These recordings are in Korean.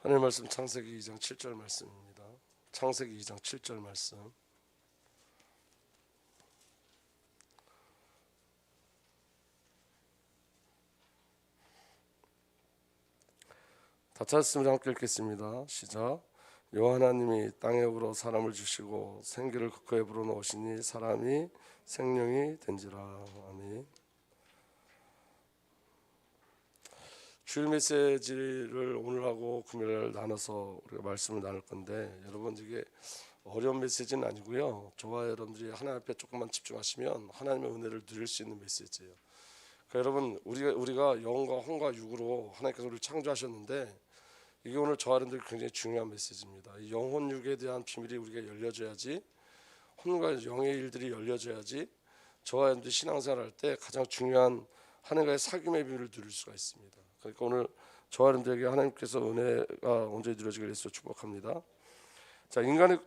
하나님 말씀 창세기 2장 7절 말씀입니다. 창세기 2장 7절 말씀. 다 찾았으면 함께 읽겠습니다. 시작. 여호와 하나님이 땅에 우러 사람을 주시고 생기를 그의 불어넣으시니 사람이 생명이 된지라. 아멘. 주일 메시지를 오늘하고 금요일 나눠서 우리가 말씀을 나눌 건데, 여러분 이게 어려운 메시지는 아니고요. 저와 여러분들이 하나님 앞에 조금만 집중하시면 하나님의 은혜를 누릴 수 있는 메시지예요. 그러니까 여러분 우리가 영과 혼과 육으로 하나님께서 우리를 창조하셨는데, 이게 오늘 저와 여러분들 굉장히 중요한 메시지입니다. 이 영혼 육에 대한 비밀이 우리가 열려져야지, 혼과 영의 일들이 열려져야지 저와 여러분들이 신앙생활할 때 가장 중요한 하나님과의 사귐의 비밀을 누릴 수가 있습니다. 그러니까 오늘 저와 여러분들에게 하나님께서 은혜가 온전히 누려지길 예수로 축복합니다. 자, 인간이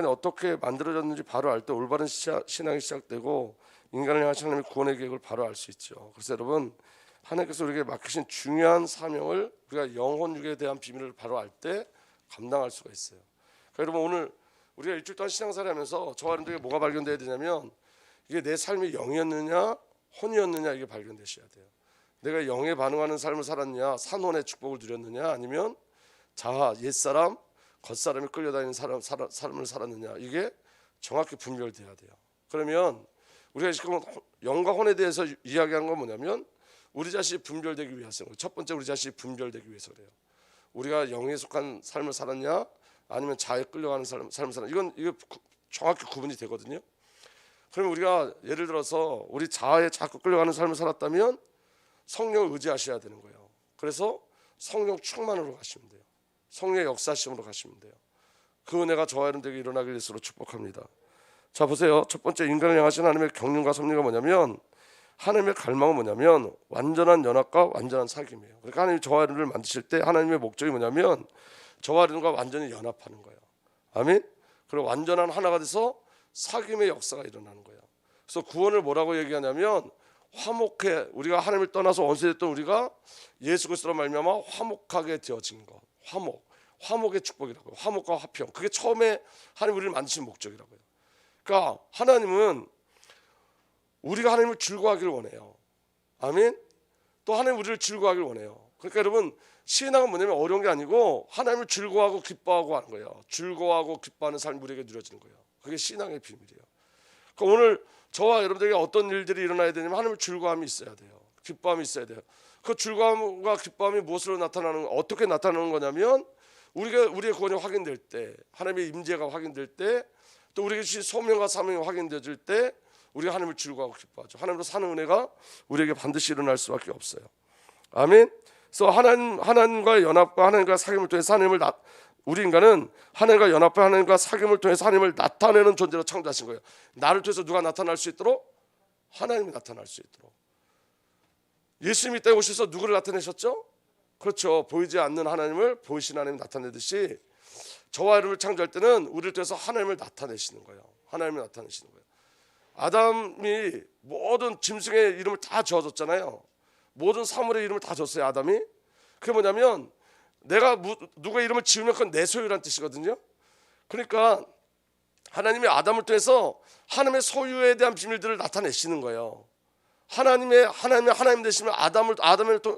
어떻게 만들어졌는지 바로 알 때 올바른 신앙이 시작되고 인간을 향한 하나님의 구원의 계획을 바로 알 수 있죠. 그래서 여러분, 하나님께서 우리에게 맡기신 중요한 사명을 우리가 영혼 육에 대한 비밀을 바로 알 때 감당할 수가 있어요. 그러니까 여러분, 오늘 우리가 일주일 동안 신앙생활하면서 저와 여러분들에게 뭐가 발견돼야 되냐면, 이게 내 삶이 영이었느냐 혼이었느냐, 이게 발견되셔야 돼요. 내가 영에 반응하는 삶을 살았느냐, 산혼의 축복을 누렸느냐, 아니면 자아, 옛사람, 겉사람이 끌려다니는 삶을 살았느냐, 이게 정확히 분별돼야 돼요. 그러면 우리가 지금 영과 혼에 대해서 이야기한 건 뭐냐면, 우리 자신이 분별되기 위해서는, 첫 번째 우리 자신이 분별되기 위해서 그래요. 우리가 영에 속한 삶을 살았냐, 아니면 자아에 끌려가는 삶을 살았냐, 이게 정확히 구분이 되거든요. 그러면 우리가 예를 들어서 우리 자아에 자꾸 끌려가는 삶을 살았다면 성령을 의지하셔야 되는 거예요. 그래서 성령 충만으로 가시면 돼요. 성령의 역사심으로 가시면 돼요. 그 은혜가 저와 여러분들에게 일어나길 예수로 축복합니다. 자, 보세요. 첫 번째 인간을 향하신 하나님의 경륜과 섭리가 뭐냐면, 하나님의 갈망은 뭐냐면 완전한 연합과 완전한 사귐이에요. 그러니까 하나님이 저와 여러분을 만드실 때 하나님의 목적이 뭐냐면 저와 여러분과 완전히 연합하는 거예요. 아멘. 그리고 완전한 하나가 돼서 사귐의 역사가 일어나는 거예요. 그래서 구원을 뭐라고 얘기하냐면, 화목해, 우리가 하나님을 떠나서 원수됐던 우리가 예수 그리스도로 말미암아 화목하게 되어진 것, 화목의 축복이라고요. 화목과 화평, 그게 처음에 하나님 우리를 만드신 목적이라고요. 그러니까 하나님은 우리가 하나님을 즐거워하기를 원해요. 아멘. 또 하나님 우리를 즐거워하기를 원해요. 그러니까 여러분, 신앙은 뭐냐면 어려운 게 아니고 하나님을 즐거워하고 기뻐하고 하는 거예요. 즐거워하고 기뻐하는 삶이 우리에게 누려지는 거예요. 그게 신앙의 비밀이에요. 그러니까 오늘 저와 여러분들에게 어떤 일들이 일어나야 되냐면, 하나님을 즐거움이 있어야 돼요. 기뻐함이 있어야 돼요. 그 즐거움과 기뻐함이 무엇으로 나타나는, 어떻게 나타나는 거냐면, 우리의 구원이 확인될 때, 하나님의 임재가 확인될 때, 또 우리에게 주신 소명과 사명이 확인되어질 때 우리가 하나님을 즐거워하고 기뻐하죠. 하나님으로 사는 은혜가 우리에게 반드시 일어날 수밖에 없어요. 아멘. 그래서 하나님과의 연합과 하나님과 사귐을 통해서 우리 인간은 하나님과 연합과 하나님과 사귐을 통해서 하나님을 나타내는 존재로 창조하신 거예요. 나를 통해서 누가 나타날 수 있도록? 하나님이 나타날 수 있도록. 예수님이 이 땅에 오셔서 누구를 나타내셨죠? 그렇죠. 보이지 않는 하나님을 보이신 하나님이 나타내듯이 저와 여러분을 창조할 때는 우리를 통해서 하나님을 나타내시는 거예요. 하나님을 나타내시는 거예요. 아담이 모든 짐승의 이름을 다 지어줬잖아요. 모든 사물의 이름을 다 줬어요, 아담이. 그게 뭐냐면, 내가 누가 이름을 지으면 그건 내 소유란 뜻이거든요. 그러니까 하나님이 아담을 통해서 하나님의 소유에 대한 비밀들을 나타내시는 거예요. 하나님 되시면 아담을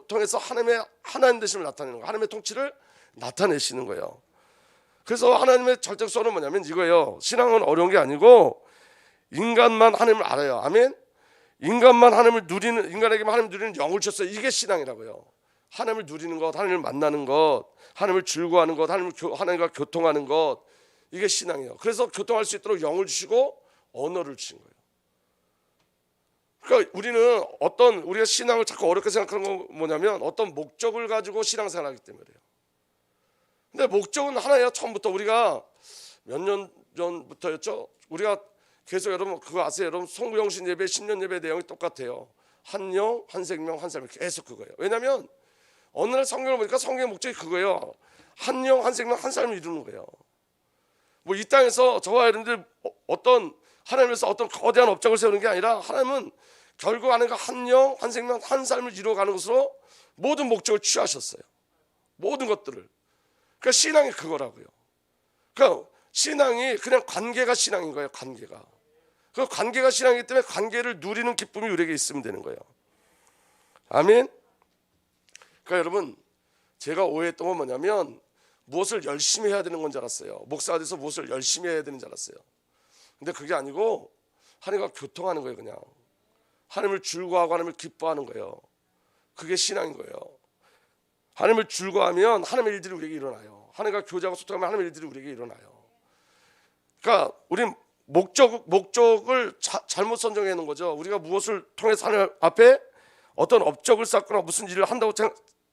통해서 하나님의 하나님 되심을 나타내는 거예요. 하나님의 통치를 나타내시는 거예요. 그래서 하나님의 절대성은 뭐냐면 이거예요. 신앙은 어려운 게 아니고 인간만 하나님을 알아요. 아멘. 인간에게만 하나님을 누리는 영을 줬어요. 이게 신앙이라고요. 하나님을 누리는 것, 하나님을 만나는 것, 하나님을 즐거워하는 것, 하나님과 교통하는 것, 이게 신앙이에요. 그래서 교통할 수 있도록 영을 주시고 언어를 주신 거예요. 그러니까 우리가 신앙을 자꾸 어렵게 생각하는 건 뭐냐면, 어떤 목적을 가지고 신앙생활하기 때문에 그래요. 근데 목적은 하나예요. 처음부터. 우리가 몇 년 전부터였죠. 우리가 계속, 여러분 그거 아세요? 여러분 송구영신 예배, 신년 예배 내용이 똑같아요. 한 영, 한 생명, 한 삶, 계속 그거예요. 왜냐하면 어느 날 성경을 보니까 성경의 목적이 그거예요. 한 영, 한 생명, 한 삶을 이루는 거예요. 뭐 이 땅에서 저와 여러분들 어떤 하나님에서 어떤 거대한 업적을 세우는 게 아니라, 하나님은 결국 하나님과 한 영, 한 생명, 한 삶을 이루어가는 것으로 모든 목적을 취하셨어요. 모든 것들을. 그러니까 신앙이 그거라고요. 그러니까 신앙이 그냥 관계가 신앙인 거예요. 관계가. 그 관계가 신앙이기 때문에 관계를 누리는 기쁨이 우리에게 있으면 되는 거예요. 아멘. 그러니까 여러분, 제가 오해했던 건 뭐냐면 무엇을 열심히 해야 되는 건 줄 알았어요. 목사가 돼서 무엇을 열심히 해야 되는 줄 알았어요. 근데 그게 아니고 하나님과 교통하는 거예요. 그냥 하나님을 즐거워하고 하나님을 기뻐하는 거예요. 그게 신앙인 거예요. 하나님을 즐거워하면 하나님의 일들이 우리에게 일어나요. 하나님과 교제하고 소통하면 하나님의 일들이 우리에게 일어나요. 그러니까 우리는 목적을 잘못 선정해 놓은 거죠. 우리가 무엇을 통해서 하나님 앞에 어떤 업적을 쌓거나 무슨 일을 한다고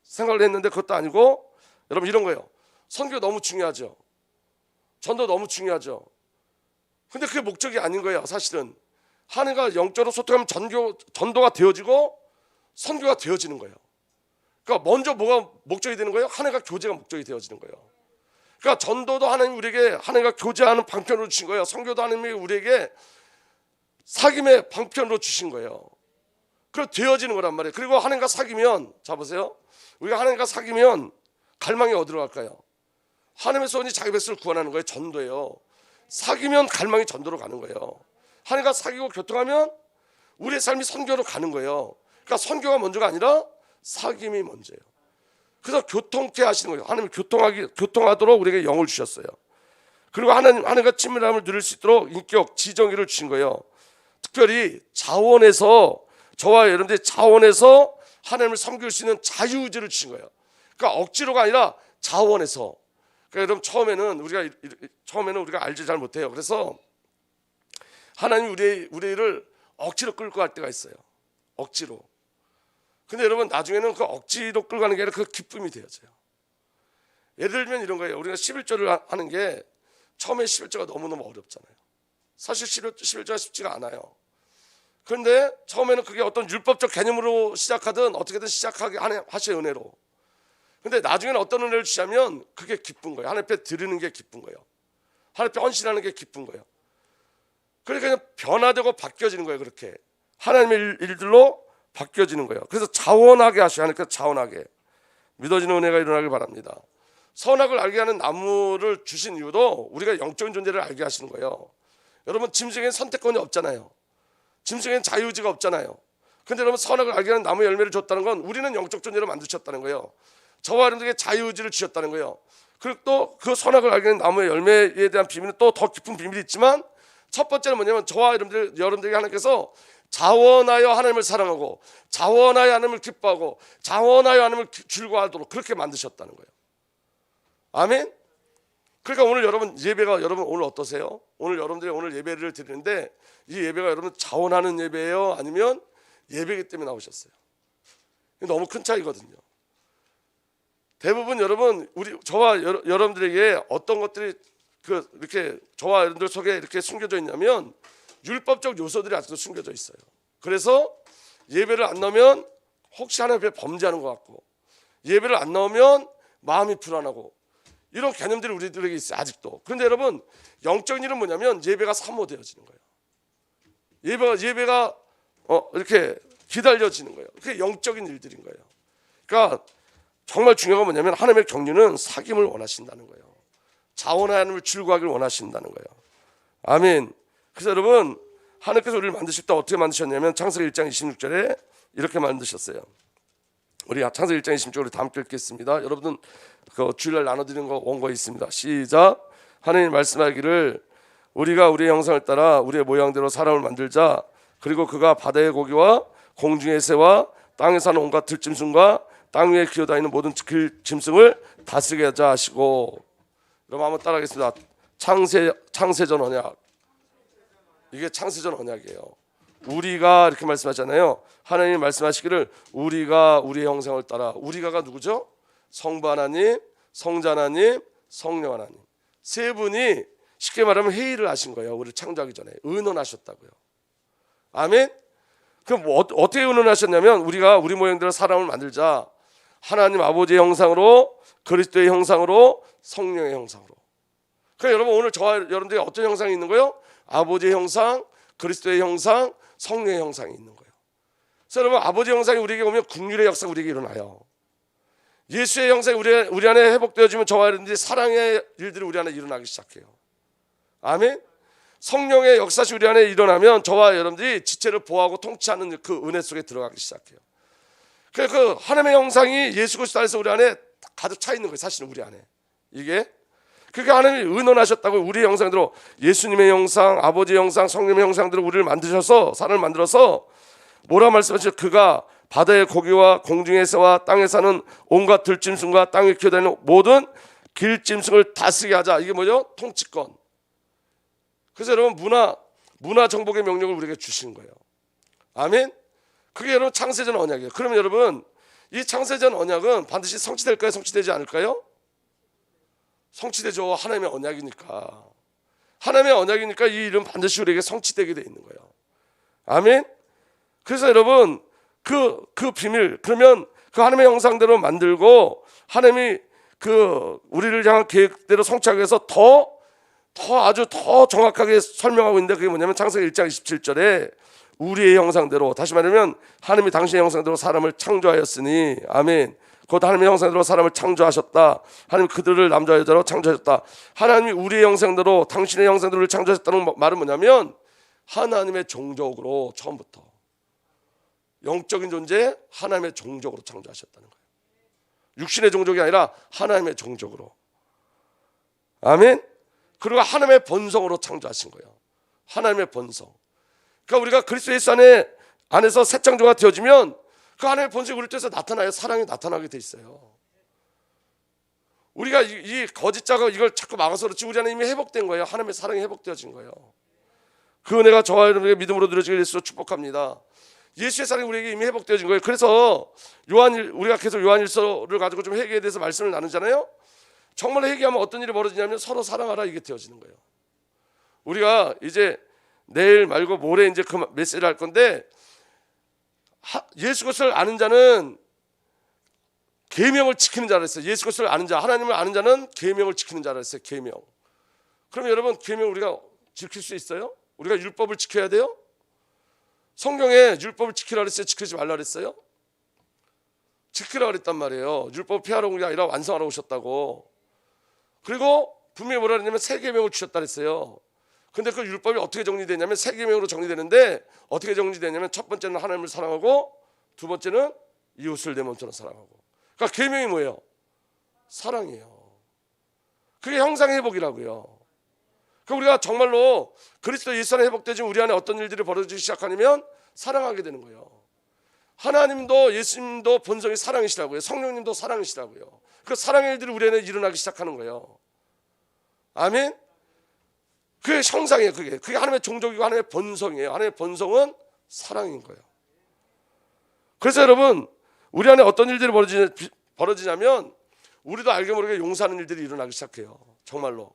생각을 했는데 그것도 아니고, 여러분 이런 거예요. 선교 너무 중요하죠. 전도 너무 중요하죠. 근데 그게 목적이 아닌 거예요. 사실은 하나님과 영적으로 소통하면 전도가 되어지고 선교가 되어지는 거예요. 그러니까 먼저 뭐가 목적이 되는 거예요? 하나님과 교제가 목적이 되어지는 거예요. 그러니까 전도도 하나님 우리에게 하나님과 교제하는 방편으로 주신 거예요. 선교도 하나님이 우리에게 사귐의 방편으로 주신 거예요. 그래서 되어지는 거란 말이에요. 그리고 하나님과 사귀면, 자 보세요. 우리가 하나님과 사귀면 갈망이 어디로 갈까요? 하나님의 손이 자기 백성을 구원하는 거예요. 전도예요. 사귀면 갈망이 전도로 가는 거예요. 하나님과 사귀고 교통하면 우리의 삶이 선교로 가는 거예요. 그러니까 선교가 먼저가 아니라 사귐이 먼저예요. 그래서 교통케 하시는 거예요. 하나님이 교통하도록 우리에게 영을 주셨어요. 그리고 하나님과 친밀함을 누릴 수 있도록 인격, 지정의를 주신 거예요. 특별히 자원에서, 저와 여러분들이 자원에서 하나님을 섬길 수 있는 자유의지를 주신 거예요. 그러니까 억지로가 아니라 자원에서. 그러니까 여러분 처음에는 우리가 알지 잘 못해요. 그래서 하나님이 우리를 억지로 끌고 갈 때가 있어요. 억지로. 근데 여러분 나중에는 그 억지로 끌고 가는 게 아니라 그 기쁨이 되어져요. 예를 들면 이런 거예요. 우리가 11조를 하는 게 처음에 11조가 너무너무 어렵잖아요. 사실 11조가 쉽지가 않아요. 그런데 처음에는 그게 어떤 율법적 개념으로 시작하든 어떻게든 시작하게 하셔요. 은혜로. 근데 나중에는 어떤 은혜를 주시냐면 그게 기쁜 거예요. 하나님 앞에 드리는 게 기쁜 거예요. 하나님 앞에 헌신하는 게 기쁜 거예요. 그러니까 그냥 변화되고 바뀌어지는 거예요. 그렇게 하나님의 일들로 바뀌어지는 거예요. 그래서 자원하게 하셔야 하니까 자원하게 믿어지는 은혜가 일어나길 바랍니다. 선악을 알게 하는 나무를 주신 이유도 우리가 영적인 존재를 알게 하시는 거예요. 여러분 짐승에는 선택권이 없잖아요. 짐승에는 자유의지가 없잖아요. 근데 여러분 선악을 알게 하는 나무 열매를 줬다는 건 우리는 영적 존재로 만드셨다는 거예요. 저와 여러분들에게 자유의지를 주셨다는 거예요. 그리고 또 그 선악을 알게 하는 나무의 열매에 대한 비밀은 또 더 깊은 비밀이 있지만, 첫 번째는 뭐냐면 저와 여러분들에게 하나님께서 자원하여 하나님을 사랑하고 자원하여 하나님을 기뻐하고 자원하여 하나님을 즐거워하도록 그렇게 만드셨다는 거예요. 아멘. 그러니까 오늘 여러분 오늘 어떠세요? 오늘 여러분들이 오늘 예배를 드리는데 이 예배가 여러분 자원하는 예배예요? 아니면 예배이기 때문에 나오셨어요? 너무 큰 차이거든요. 대부분 여러분 저와 여러분들에게 어떤 것들이 이렇게 저와 여러분들 속에 이렇게 숨겨져 있냐면 율법적 요소들이 아직도 숨겨져 있어요. 그래서 예배를 안 나오면 혹시 하나님 앞에 범죄하는 것 같고, 예배를 안 나오면 마음이 불안하고, 이런 개념들이 우리들에게 있어요. 아직도. 그런데 여러분 영적인 일은 뭐냐면 예배가 사모되어지는 거예요. 예배가 이렇게 기다려지는 거예요. 그게 영적인 일들인 거예요. 그러니까 정말 중요한 건 뭐냐면 하나님의 경륜은 사귐을 원하신다는 거예요. 자원하나님을 즐거워하기를 원하신다는 거예요. 아멘. 그래서 여러분 하나님께서 우리를 만드실 때 어떻게 만드셨냐면 창세기 1장 26절에 이렇게 만드셨어요. 우리 창세기 1장 26절을 다 함께 읽겠습니다. 여러분은 그 주일날 나눠드리는 거 원고에 있습니다. 시작. 하나님 말씀하기를 우리가 우리의 형상을 따라 우리의 모양대로 사람을 만들자. 그리고 그가 바다의 고기와 공중의 새와 땅에 사는 온갖 들짐승과 땅 위에 기어다니는 모든 짐승을 다스리게 하자 하시고. 여러분 한번 따라하겠습니다. 창세전 언약. 이게 창세전 언약이에요. 우리가 이렇게 말씀하잖아요. 하나님이 말씀하시기를 우리가 우리의 형상을 따라. 우리가가 누구죠? 성부 하나님, 성자 하나님, 성령 하나님. 세 분이 쉽게 말하면 회의를 하신 거예요. 우리를 창조하기 전에 의논하셨다고요. 아멘. 그럼 어떻게 의논하셨냐면 우리가 우리 모양대로 사람을 만들자. 하나님 아버지의 형상으로, 그리스도의 형상으로, 성령의 형상으로. 그러니까 여러분 오늘 저와 여러분들이 어떤 형상이 있는 거예요? 아버지의 형상, 그리스도의 형상, 성령의 형상이 있는 거예요. 그래서 여러분 아버지의 형상이 우리에게 오면 긍휼의 역사가 우리에게 일어나요. 예수의 형상이 우리 안에 회복되어지면 저와 여러분들이 사랑의 일들이 우리 안에 일어나기 시작해요. 아멘. 성령의 역사시 우리 안에 일어나면 저와 여러분들이 지체를 보호하고 통치하는 그 은혜 속에 들어가기 시작해요. 그래서 그 하나님의 형상이 예수 그리스도 안에서 우리 안에 가득 차 있는 거예요. 사실은 우리 안에 이게 그게 하나님이 의논하셨다고. 우리의 형상대로 예수님의 형상, 아버지의 형상, 성령의 형상대로 우리를 만드셔서 사람을 만들어서 뭐라 말씀하셨죠? 그가 바다의 고기와 공중의 새와 땅에 사는 온갖 들짐승과 땅에 기어다니는 모든 길짐승을 다스리게 하자. 이게 뭐죠? 통치권. 그래서 여러분 문화 정복의 명령을 우리에게 주시는 거예요. 아멘. 그게 여러분 창세전 언약이에요. 그러면 여러분 이 창세전 언약은 반드시 성취될까요? 성취되지 않을까요? 성취되죠. 하나님의 언약이니까. 하나님의 언약이니까 이 일은 반드시 우리에게 성취되게 돼 있는 거예요. 아멘. 그래서 여러분 그 비밀, 그러면 그 하나님의 형상대로 만들고 하나님이 그 우리를 향한 계획대로 성취하기 위해서 아주 더 정확하게 설명하고 있는데, 그게 뭐냐면 창세기 1장 27절에 우리의 형상대로, 다시 말하면 하나님이 당신의 형상대로 사람을 창조하였으니, 아멘. 곧 하나님의 형상대로 사람을 창조하셨다. 하나님 그들을 남자 여자로 창조하셨다. 하나님이 우리의 형상대로 당신의 형상대로 창조하셨다는 말은 뭐냐면 하나님의 종족으로 처음부터 영적인 존재 하나님의 종족으로 창조하셨다는 거예요. 육신의 종족이 아니라 하나님의 종족으로. 아멘. 그리고 하나님의 본성으로 창조하신 거예요. 하나님의 본성. 그러니까 우리가 그리스도 예수 안에서 새 창조가 되어지면 그 하나님의 본성이 우리 통해서 나타나요. 사랑이 나타나게 돼 있어요. 우리가 이 거짓 작업 이걸 자꾸 막아서 그렇지 우리 안에 이미 회복된 거예요. 하나님의 사랑이 회복되어진 거예요. 그 은혜가 저와 여러분에게 믿음으로 누려지길 예수로 축복합니다. 예수의 사랑이 우리에게 이미 회복되어진 거예요. 그래서 우리가 계속 요한일서를 가지고 좀 회개에 대해서 말씀을 나누잖아요. 정말 회개하면 어떤 일이 벌어지냐면 서로 사랑하라, 이게 되어지는 거예요. 우리가 이제 내일 말고 모레 이제 그 메시지를 할 건데, 예수 그리스도를 아는 자는 계명을 지키는 자라 했어요. 예수 그리스도를 아는 자, 하나님을 아는 자는 계명을 지키는 자라 했어요. 계명. 그러면 여러분 계명 우리가 지킬 수 있어요? 우리가 율법을 지켜야 돼요? 성경에 율법을 지키라 그랬어요? 지키지 말라 그랬어요? 지키라 그랬단 말이에요. 율법 폐하러 온 게 아니라 완성하러 오셨다고. 그리고 분명히 뭐라 그랬냐면 새 계명을 주셨다 그랬어요. 근데 그 율법이 어떻게 정리되냐면 새 계명으로 정리되는데, 어떻게 정리되냐면 첫 번째는 하나님을 사랑하고, 두 번째는 이웃을 내 몸처럼 사랑하고. 그러니까 계명이 뭐예요? 사랑이에요. 그게 형상 회복이라고요. 그러니까 우리가 정말로 그리스도 예수 안에 회복되지 우리 안에 어떤 일들이 벌어지기 시작하냐면 사랑하게 되는 거예요. 하나님도 예수님도 본성이 사랑이시라고요. 성령님도 사랑이시라고요. 그 사랑의 일들이 우리 안에 일어나기 시작하는 거예요. 아멘. 그게 형상이에요. 그게 하나님의 종족이고 하나님의 본성이에요. 하나님의 본성은 사랑인 거예요. 그래서 여러분 우리 안에 어떤 일들이 벌어지냐면 우리도 알게 모르게 용서하는 일들이 일어나기 시작해요. 정말로.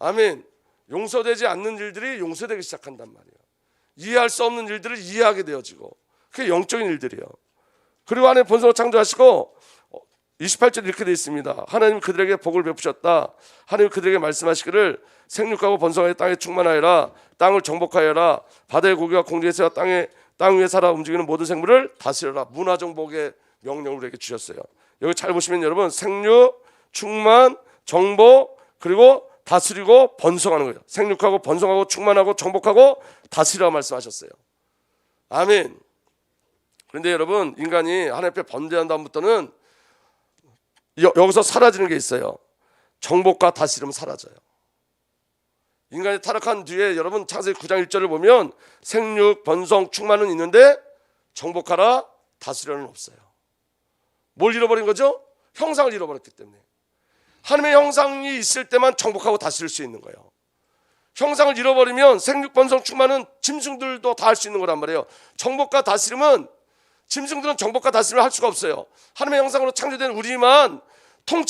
아멘. 용서되지 않는 일들이 용서되기 시작한단 말이에요. 이해할 수 없는 일들을 이해하게 되어지고, 그게 영적인 일들이에요. 그리고 하나님 본성을 창조하시고 28절 이렇게 되어 있습니다. 하나님 그들에게 복을 베푸셨다. 하나님 그들에게 말씀하시기를 생육하고 번성하여 땅에 충만하여라. 땅을 정복하여라. 바다의 고기와 공중의 새와 땅 위에 살아 움직이는 모든 생물을 다스려라. 문화 정복의 명령을 우리에게 주셨어요. 여기 잘 보시면 여러분 생육, 충만, 정복, 그리고 다스리고 번성하는 거예요. 생육하고 번성하고 충만하고 정복하고 다스리라고 말씀하셨어요. 아멘. 그런데 여러분 인간이 하나님 앞에 번제한 다음부터는 여기서 사라지는 게 있어요. 정복과 다스림은 사라져요. 인간이 타락한 뒤에 여러분 창세기 9장 1절을 보면 생육, 번성, 충만은 있는데 정복하라, 다스려는 없어요. 뭘 잃어버린 거죠? 형상을 잃어버렸기 때문에. 하나님의 형상이 있을 때만 정복하고 다스릴 수 있는 거예요. 형상을 잃어버리면 생육, 번성, 충만은 짐승들도 다 할 수 있는 거란 말이에요. 정복과 다스림은 짐승들은 정복과 다스림을 할 수가 없어요. 하나님의 형상으로 창조된 우리만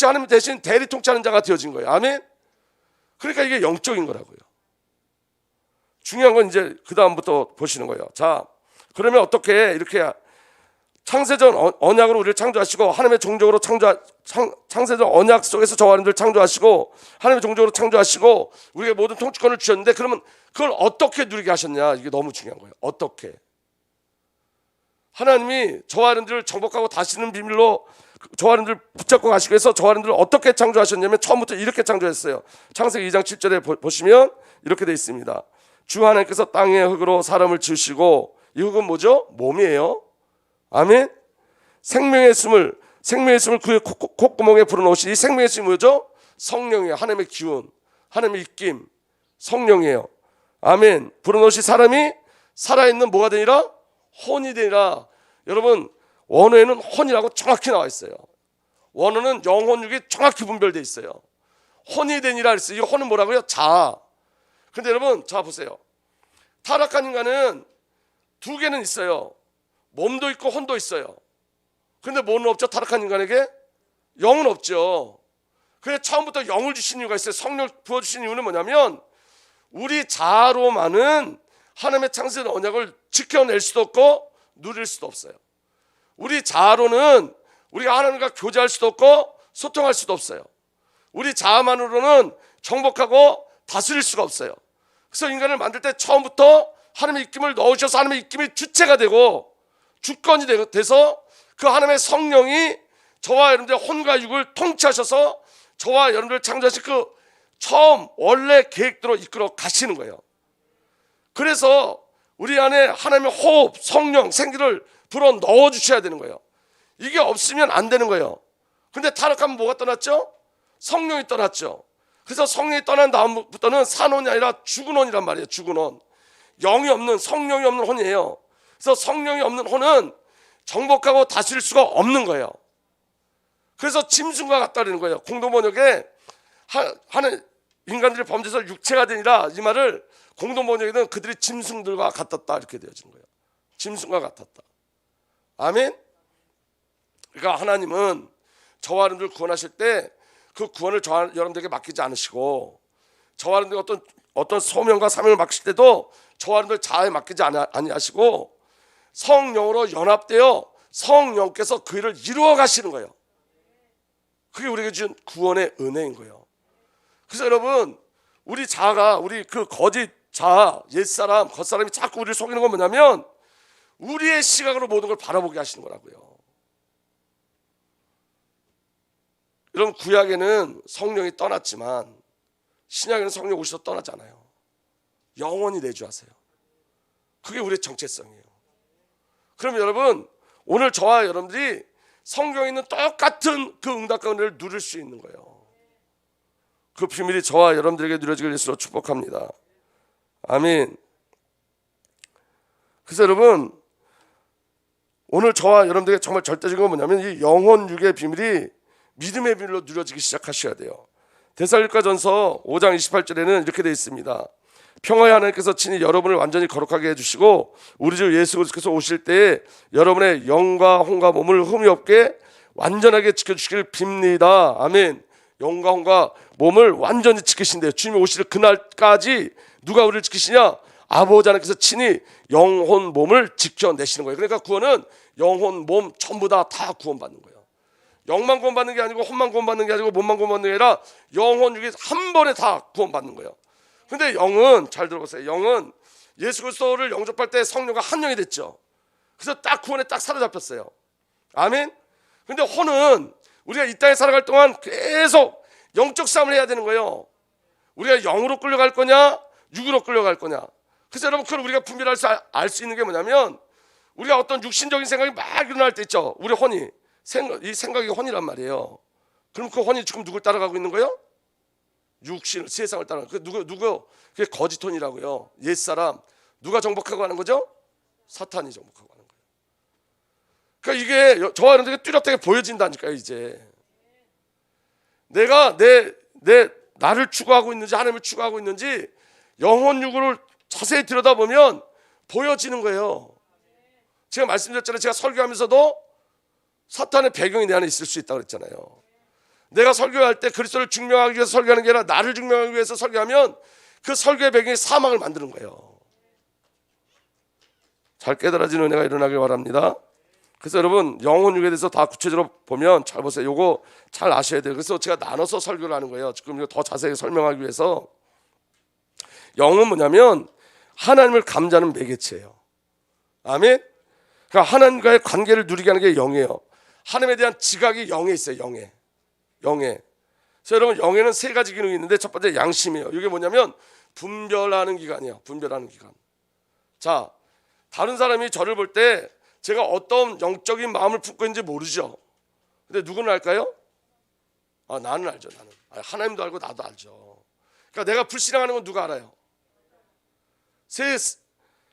하나님 대신 대리 통치하는 자가 되어진 거예요. 아멘. 그러니까 이게 영적인 거라고요. 중요한 건 이제 그 다음부터 보시는 거예요. 자, 그러면 어떻게 이렇게 창세전 언약으로 우리를 창조하시고 하나님의 종족으로 창세전 언약 속에서 저와 여러분들 창조하시고 하나님의 종족으로 창조하시고 우리에게 모든 통치권을 주셨는데, 그러면 그걸 어떻게 누리게 하셨냐, 이게 너무 중요한 거예요. 어떻게 하나님이 저와 여러분들을 정복하고 다스리는 비밀로 저와 여러분들 붙잡고 가시기 위해서 저와 여러분들 어떻게 창조하셨냐면 처음부터 이렇게 창조했어요. 창세기 2장 7절에 보시면 이렇게 되어 있습니다. 주 하나님께서 땅의 흙으로 사람을 지으시고, 이 흙은 뭐죠? 몸이에요. 아멘. 생명의 숨을 그의 콧구멍에 불어넣으시니, 이 생명의 숨이 뭐죠? 성령이에요. 하나님의 기운, 하나님의 입김, 성령이에요. 아멘. 불어넣으시 사람이 살아있는 뭐가 되니라? 혼이 되니라. 여러분, 원어에는 혼이라고 정확히 나와 있어요. 원어는 영혼육이 정확히 분별되어 있어요. 혼이 되니라 그랬어요. 이 혼은 뭐라고요? 자아. 근데 여러분, 자 보세요. 타락한 인간은 두 개는 있어요. 몸도 있고 혼도 있어요. 근데 뭐는 없죠? 타락한 인간에게 영은 없죠. 그래서 처음부터 영을 주신 이유가 있어요. 성령을 부어주신 이유는 뭐냐면, 우리 자아로만은 하나님의 창세된 언약을 지켜낼 수도 없고 누릴 수도 없어요. 우리 자아로는 우리가 하나님과 교제할 수도 없고 소통할 수도 없어요. 우리 자아만으로는 정복하고 다스릴 수가 없어요. 그래서 인간을 만들 때 처음부터 하나님의 입김을 넣으셔서 하나님의 입김이 주체가 되고 주권이 돼서 그 하나님의 성령이 저와 여러분들의 혼과 육을 통치하셔서 저와 여러분들을 창조하신 그 처음 원래 계획대로 이끌어 가시는 거예요. 그래서 우리 안에 하나님의 호흡, 성령, 생기를 불어 넣어 주셔야 되는 거예요. 이게 없으면 안 되는 거예요. 근데 타락하면 뭐가 떠났죠? 성령이 떠났죠. 그래서 성령이 떠난 다음부터는 산혼이 아니라 죽은 혼이란 말이에요. 죽은 혼. 영이 없는, 성령이 없는 혼이에요. 그래서 성령이 없는 혼은 정복하고 다스릴 수가 없는 거예요. 그래서 짐승과 같다는 거예요. 공동번역에 하는 인간들이 범죄해서 육체가 되니라, 이 말을 공동번역에는 그들이 짐승들과 같았다 이렇게 되어지는 거예요. 짐승과 같았다. 아멘. 그러니까 하나님은 저와 여러분들 구원하실 때 그 구원을 저와 여러분들에게 맡기지 않으시고, 저와 여러분들에게 어떤 소명과 사명을 맡기실 때도 저와 여러분들 자아에 맡기지 아니하시고 성령으로 연합되어 성령께서 그 일을 이루어 가시는 거예요. 그게 우리에게 준 구원의 은혜인 거예요. 그래서 여러분, 우리 자아가, 우리 그 거짓 자아, 옛사람, 겉사람이 자꾸 우리를 속이는 건 뭐냐면 우리의 시각으로 모든 걸 바라보게 하시는 거라고요. 여러분, 구약에는 성령이 떠났지만 신약에는 성령 오셔서 떠나잖아요. 영원히 내주하세요. 그게 우리의 정체성이에요. 그럼 여러분, 오늘 저와 여러분들이 성경에 있는 똑같은 그 응답과 은혜를 누릴 수 있는 거예요. 그 비밀이 저와 여러분들에게 누려지길 예수로 축복합니다. 아멘. 그래서 여러분, 오늘 저와 여러분들에게 정말 절대적인 건 뭐냐면 이 영혼육의 비밀이 믿음의 비밀로 누려지기 시작하셔야 돼요. 데살로니가전서 5장 28절에는 이렇게 되어 있습니다. 평화의 하나님께서 친히 여러분을 완전히 거룩하게 해주시고 우리 주 예수 그리스도께서 오실 때에 여러분의 영과 혼과 몸을 흠이 없게 완전하게 지켜주시길 빕니다. 아멘. 영과 혼과 몸을 완전히 지키신대요. 주님이 오실 그날까지 누가 우리를 지키시냐? 아버지 하나님께서 친히 영혼 몸을 지켜내시는 거예요. 그러니까 구원은 영혼 몸 전부 다 구원받는 거예요. 영만 구원받는 게 아니고 혼만 구원받는 게 아니고 몸만 구원받는 게 아니라 영혼 육이 한 번에 다 구원받는 거예요. 근데 영은, 잘 들어보세요. 영은 예수 그리스도를 영접할 때 성령과 한 영이 됐죠. 그래서 딱 구원에 딱 사로잡혔어요. 아멘. 근데 혼은 우리가 이 땅에 살아갈 동안 계속 영적 싸움을 해야 되는 거예요. 우리가 영으로 끌려갈 거냐 육으로 끌려갈 거냐. 그래서 여러분, 그걸 우리가 분별할 알 수 있는 게 뭐냐면 우리가 어떤 육신적인 생각이 막 일어날 때 있죠. 우리 혼이 이 생각이 혼이란 말이에요. 그럼 그 혼이 지금 누굴 따라가고 있는 거예요? 육신, 세상을 따라가고. 그 누구? 그게 거짓 혼이라고요. 옛사람. 누가 정복하고 하는 거죠? 사탄이 정복하고 하는 거예요. 그러니까 이게 저와 여러분들에게 뚜렷하게 보여진다니까요. 이제 내가 나를 추구하고 있는지 하나님을 추구하고 있는지 영혼 육을 자세히 들여다보면 보여지는 거예요. 제가 말씀드렸잖아요. 제가 설교하면서도 사탄의 배경이 내 안에 있을 수 있다고 그랬잖아요. 내가 설교할 때 그리스도를 증명하기 위해서 설교하는 게 아니라 나를 증명하기 위해서 설교하면 그 설교의 배경이 사망을 만드는 거예요. 잘 깨달아지는 은혜가 일어나길 바랍니다. 그래서 여러분, 영혼육에 대해서 다 구체적으로 보면 잘 보세요. 요거 잘 아셔야 돼요. 그래서 제가 나눠서 설교를 하는 거예요. 지금 이거 더 자세히 설명하기 위해서. 영은 뭐냐면 하나님을 감지하는 매개체예요. 아멘. 그러니까 하나님과의 관계를 누리게 하는 게 영이에요. 하나님에 대한 지각이 영에 있어요. 영에. 그래서 여러분 영에는 세 가지 기능이 있는데 첫 번째 양심이에요. 이게 뭐냐면 분별하는 기관이에요. 분별하는 기관. 자, 다른 사람이 저를 볼 때 제가 어떤 영적인 마음을 품고 있는지 모르죠. 근데 누구는 알까요? 나는 알죠. 나는. 하나님도 알고 나도 알죠. 그러니까 내가 불신앙하는 건 누가 알아요?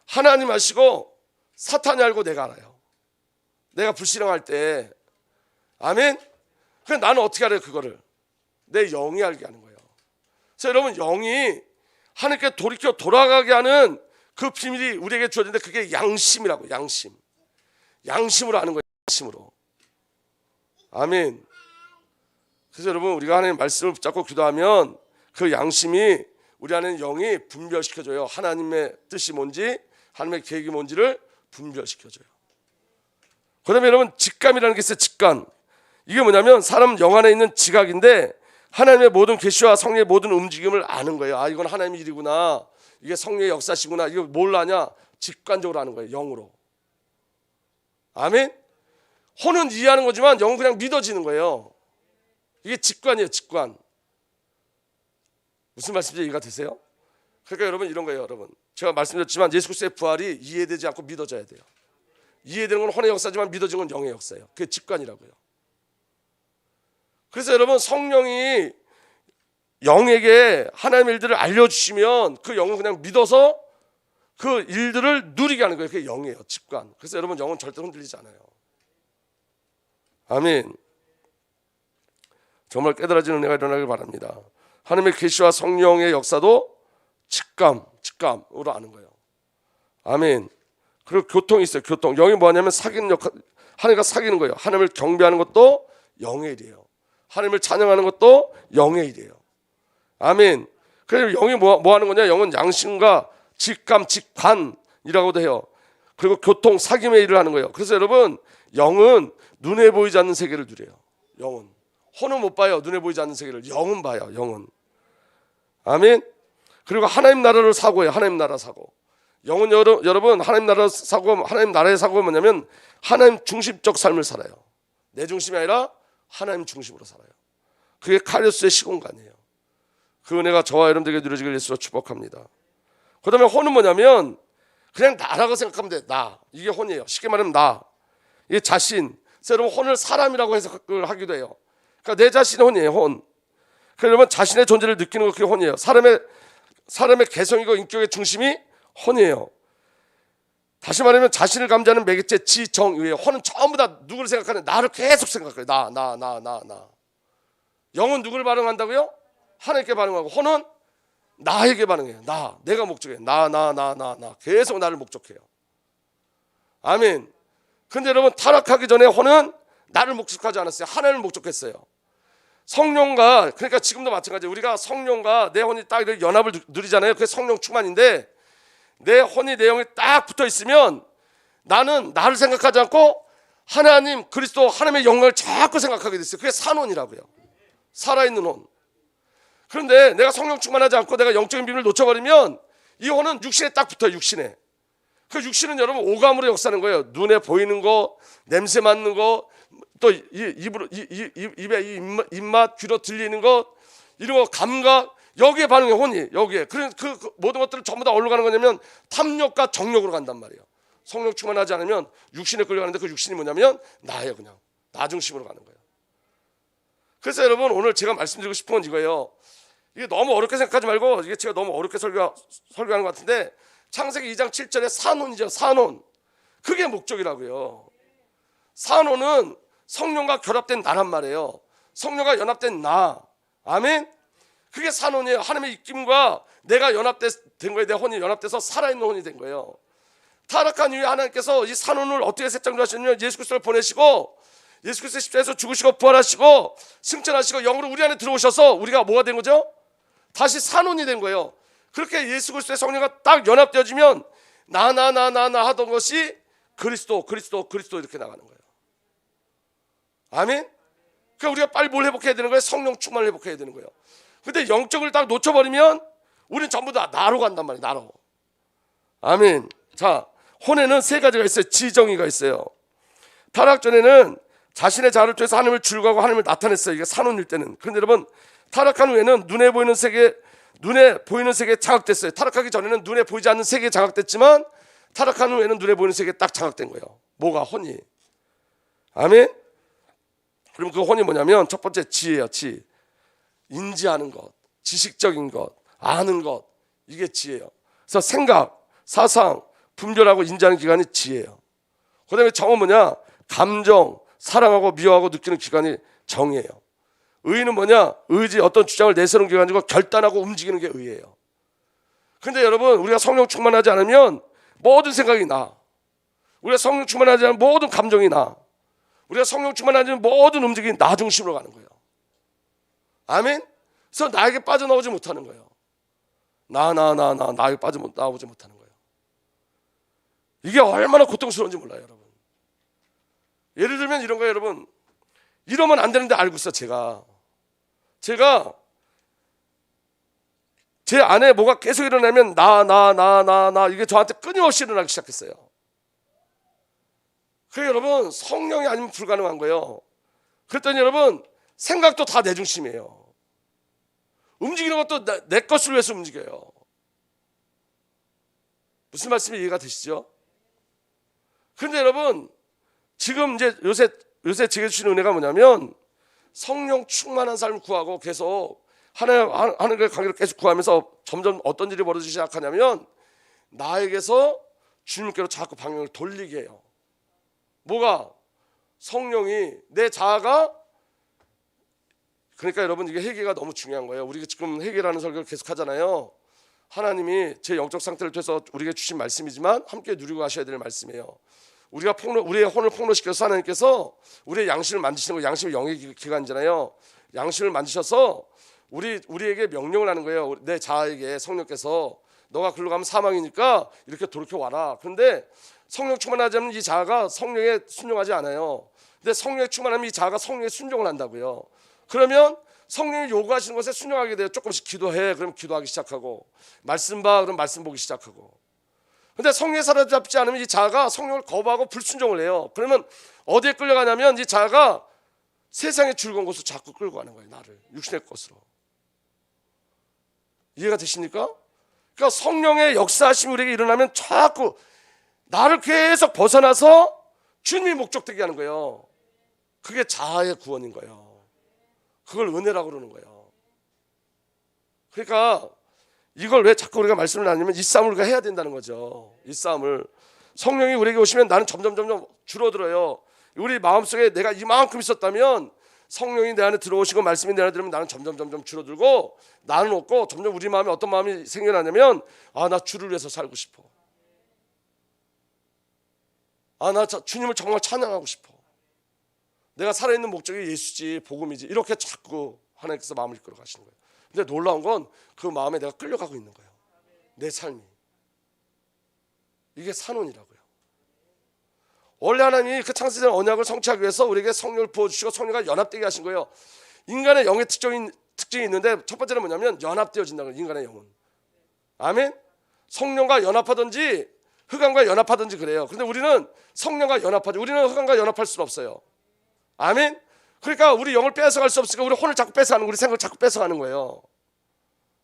하나님 아시고 사탄이 알고 내가 알아요. 내가 불신앙할 때. 아멘. 그럼 나는 어떻게 알아요? 그거를 내 영이 알게 하는 거예요. 그래서 여러분 영이 하나님께 돌이켜 돌아가게 하는 그 비밀이 우리에게 주어졌는데 그게 양심이라고. 양심으로 하는 거예요. 양심으로. 아멘. 그래서 여러분 우리가 하나님의 말씀을 붙잡고 기도하면 그 양심이 우리 안에 영이 분별시켜줘요. 하나님의 뜻이 뭔지 하나님의 계획이 뭔지를 분별시켜줘요. 그 다음에 여러분 직감이라는 게 있어요. 직감. 이게 뭐냐면 사람 영 안에 있는 지각인데 하나님의 모든 계시와 성령의 모든 움직임을 아는 거예요. 이건 하나님의 일이구나. 이게 성령의 역사시구나. 이거 뭘 아냐? 직관적으로 아는 거예요. 영으로. 아멘. 혼은 이해하는 거지만 영은 그냥 믿어지는 거예요. 이게 직관이에요. 직관. 무슨 말씀인지 이해가 되세요? 그러니까 여러분 이런 거예요. 여러분 제가 말씀드렸지만 예수 그리스도의 부활이 이해되지 않고 믿어져야 돼요. 이해되는 건 혼의 역사지만 믿어지는 건 영의 역사예요. 그게 직관이라고요. 그래서 여러분 성령이 영에게 하나님의 일들을 알려주시면 그 영은 그냥 믿어서 그 일들을 누리게 하는 거예요. 그게 영이에요. 직관. 그래서 여러분 영은 절대 흔들리지 않아요. 아멘. 정말 깨달아지는 은혜가 일어나길 바랍니다. 하나님의 계시와 성령의 역사도 직감으로 아는 거예요. 아멘. 그리고 교통이 있어요. 교통. 영이 뭐냐면 사귀는 역할. 하나님과 사귀는 거예요. 하나님을 경배하는 것도 영의 일이에요. 하나님을 찬양하는 것도 영의 일이에요. 아멘. 그래서 영이 뭐 하는 거냐? 영은 양심과 직감, 직관이라고도 해요. 그리고 교통, 사귐의 일을 하는 거예요. 그래서 여러분 영은 눈에 보이지 않는 세계를 누려요. 영은. 혼은 못 봐요. 눈에 보이지 않는 세계를. 영은 봐요. 영은. 아멘. 그리고 하나님 나라를 사고예요. 하나님 나라 사고. 영은 여러분 하나님 나라 사고, 하나님 나라의 사고가 뭐냐면 하나님 중심적 삶을 살아요. 내 중심이 아니라 하나님 중심으로 살아요. 그게 카리오스의 시공간이에요. 그 은혜가 저와 여러분들에게 누려지길 예수로 축복합니다. 그 다음에 혼은 뭐냐면 그냥 나라고 생각하면 돼. 나. 이게 혼이에요. 쉽게 말하면 나. 이게 자신. 그래서 여러분 혼을 사람이라고 해석을 하기도 해요. 그러니까 내 자신의 혼이에요. 혼. 그러니까 여러분 자신의 존재를 느끼는 것 그게 혼이에요. 사람의 개성이고 인격의 중심이 혼이에요. 다시 말하면 자신을 감지하는 매개체 지정의예요. 혼은 전부 다 누구를 생각하는 나를 계속 생각해요. 나. 영은 누구를 반응한다고요? 하나님께 반응하고 혼은 나에게 반응해요. 내가 목적해요. 나 계속 나를 목적해요. 아멘. 근데 여러분 타락하기 전에 혼은 나를 목적하지 않았어요. 하나님을 목적했어요. 성령과 그러니까 지금도 마찬가지예요. 우리가 성령과 내 혼이 딱 이렇게 연합을 누리잖아요. 그게 성령 충만인데 내 혼이 내 영에 딱 붙어 있으면 나는 나를 생각하지 않고 하나님 그리스도 하나님의 영광을 자꾸 생각하게 됐어요. 그게 산혼이라고요. 살아있는 혼. 그런데 내가 성령 충만하지 않고 내가 영적인 비밀을 놓쳐버리면 이 혼은 육신에 딱 붙어요. 육신에. 그 육신은 여러분 오감으로 역사하는 거예요. 눈에 보이는 거, 냄새 맡는 거, 또 입으로 입에 입맛, 귀로 들리는 것, 이런 거 감각, 여기에 반응해 혼이 여기에. 그 모든 것들을 전부 다 어디로 가는 거냐면 탐욕과 정욕으로 간단 말이에요. 성령 충만하지 않으면 육신에 끌려가는데 그 육신이 뭐냐면 나예요. 그냥 나 중심으로 가는 거예요. 그래서 여러분 오늘 제가 말씀드리고 싶은 건 이거예요. 이게 너무 어렵게 생각하지 말고 이게 제가 너무 어렵게 설교하는 것 같은데 창세기 2장 7절에 산혼이죠. 산혼. 그게 목적이라고요. 산혼은 성령과 결합된 나란 말이에요. 성령과 연합된 나. 아멘. 그게 산혼이에요. 하나님의 입김과 내가 연합된 거예요. 내 혼이 연합돼서 살아있는 혼이 된 거예요. 타락한 이후에 하나님께서 이 산혼을 어떻게 색장조하시냐면 예수 그리스도를 보내시고 예수 그리스도 십자가에서 죽으시고 부활하시고 승천하시고 영으로 우리 안에 들어오셔서 우리가 뭐가 된 거죠? 다시 산혼이 된 거예요. 그렇게 예수 그리스도의 성령과 딱 연합되어지면 나 하던 것이 그리스도 이렇게 나가는 거예요. 아멘. 그러니까 우리가 빨리 뭘 회복해야 되는 거예요? 성령 충만을 회복해야 되는 거예요. 근데 영적을 딱 놓쳐버리면 우리는 전부 다 나로 간단 말이에요. 나로. 아멘. 자, 혼에는 세 가지가 있어요. 지정의가 있어요. 타락 전에는 자신의 자아를 통해서 하나님을 즐거워하고 하나님을 나타냈어요. 이게 산혼일 때는. 그런데 여러분, 타락한 후에는 눈에 보이는 세계에 자극됐어요. 타락하기 전에는 눈에 보이지 않는 세계에 자극됐지만 타락한 후에는 눈에 보이는 세계에 딱 자극된 거예요. 뭐가? 혼이. 아멘. 그럼 그 혼이 뭐냐면 첫 번째 지혜예요. 지. 인지하는 것, 지식적인 것, 아는 것, 이게 지혜예요. 그래서 생각, 사상, 분별하고 인지하는 기관이 지혜예요. 그 다음에 정은 뭐냐? 감정, 사랑하고 미워하고 느끼는 기관이 정이에요. 의는 뭐냐? 의지, 어떤 주장을 내세우는 기관이고 결단하고 움직이는 게 의예요. 그런데 여러분, 우리가 성령 충만하지 않으면 모든 생각이 나. 우리가 성령 충만하지 않으면 모든 감정이 나. 우리가 성령 충만하지 않으면 모든 움직임이 나 중심으로 가는 거예요. 아멘? 그래서 나에게 빠져나오지 못하는 거예요. 나에게 빠져나오지 못하는 거예요. 이게 얼마나 고통스러운지 몰라요, 여러분. 예를 들면 이런 거예요, 여러분. 이러면 안 되는데 알고 있어, 제가 제 안에 뭐가 계속 일어나면 나 이게 저한테 끊임없이 일어나기 시작했어요. 그래서 여러분, 성령이 아니면 불가능한 거예요. 그랬더니 여러분, 생각도 다 내 중심이에요. 움직이는 것도 내 것을 위해서 움직여요. 무슨 말씀이 이해가 되시죠? 그런데 여러분, 지금 이제 요새 제게 주신 은혜가 뭐냐면 성령 충만한 삶을 구하고 계속 하나님과의 관계를 계속 구하면서 점점 어떤 일이 벌어지기 시작하냐면 나에게서 주님께로 자꾸 방향을 돌리게 해요. 뭐가? 성령이 내 자아가. 그러니까 여러분, 이게 회개가 너무 중요한 거예요. 우리가 지금 회개라는 설교를 계속 하잖아요. 하나님이 제 영적 상태를 통해서 우리에게 주신 말씀이지만 함께 누리고 가셔야 될 말씀이에요. 우리의 혼을 폭로시켜서 하나님께서 우리의 양심을 만드시는 거, 양심이 영의 기관이잖아요. 양심을 만드셔서 우리에게 명령을 하는 거예요. 내 자아에게 성령께서 너가 글로 가면 사망이니까 이렇게 돌이켜 와라. 그런데 성령 충만하지 않으면 이 자아가 성령에 순종하지 않아요. 근데 성령에 충만하면 이 자아가 성령에 순종을 한다고요. 그러면 성령이 요구하시는 것에 순종하게 돼요. 조금씩 기도해. 그럼 기도하기 시작하고, 말씀 봐. 그럼 말씀 보기 시작하고. 근데 성령에 사로잡지 않으면 이 자아가 성령을 거부하고 불순종을 해요. 그러면 어디에 끌려가냐면 이 자아가 세상의 즐거운 곳으로 자꾸 끌고 가는 거예요. 나를 육신의 것으로. 이해가 되십니까? 그러니까 성령의 역사하심이 우리에게 일어나면 자꾸 나를 계속 벗어나서 주님이 목적되게 하는 거예요. 그게 자아의 구원인 거예요. 그걸 은혜라고 그러는 거예요. 그러니까 이걸 왜 자꾸 우리가 말씀을 나누냐면 이 싸움을 우리가 해야 된다는 거죠. 이 싸움을. 성령이 우리에게 오시면 나는 점점 줄어들어요. 우리 마음속에 내가 이만큼 있었다면 성령이 내 안에 들어오시고 말씀이 내 안에 들으면 나는 점점 줄어들고, 나는 없고 점점 우리 마음에 어떤 마음이 생겨나냐면 나 주를 위해서 살고 싶어. 나 주님을 정말 찬양하고 싶어. 내가 살아있는 목적이 예수지, 복음이지. 이렇게 자꾸 하나님께서 마음을 이끌어 가시는 거예요. 근데 놀라운 건 그 마음에 내가 끌려가고 있는 거예요. 내 삶이. 이게 산혼이라고요. 원래 하나님이 그 창세전 언약을 성취하기 위해서 우리에게 성령을 부어주시고 성령과 연합되게 하신 거예요. 인간의 영의 특징이 있는데 첫 번째는 뭐냐면 연합되어진다는 거예요. 인간의 영은. 아멘. 성령과 연합하든지 흑암과 연합하든지 그래요. 그런데 우리는 성령과 연합하죠. 우리는 흑암과 연합할 수는 없어요. 아멘. 그러니까 우리 영을 뺏어갈 수 없으니까 우리 혼을 자꾸 뺏어가는 거예요. 우리 생각을 자꾸 뺏어가는 거예요.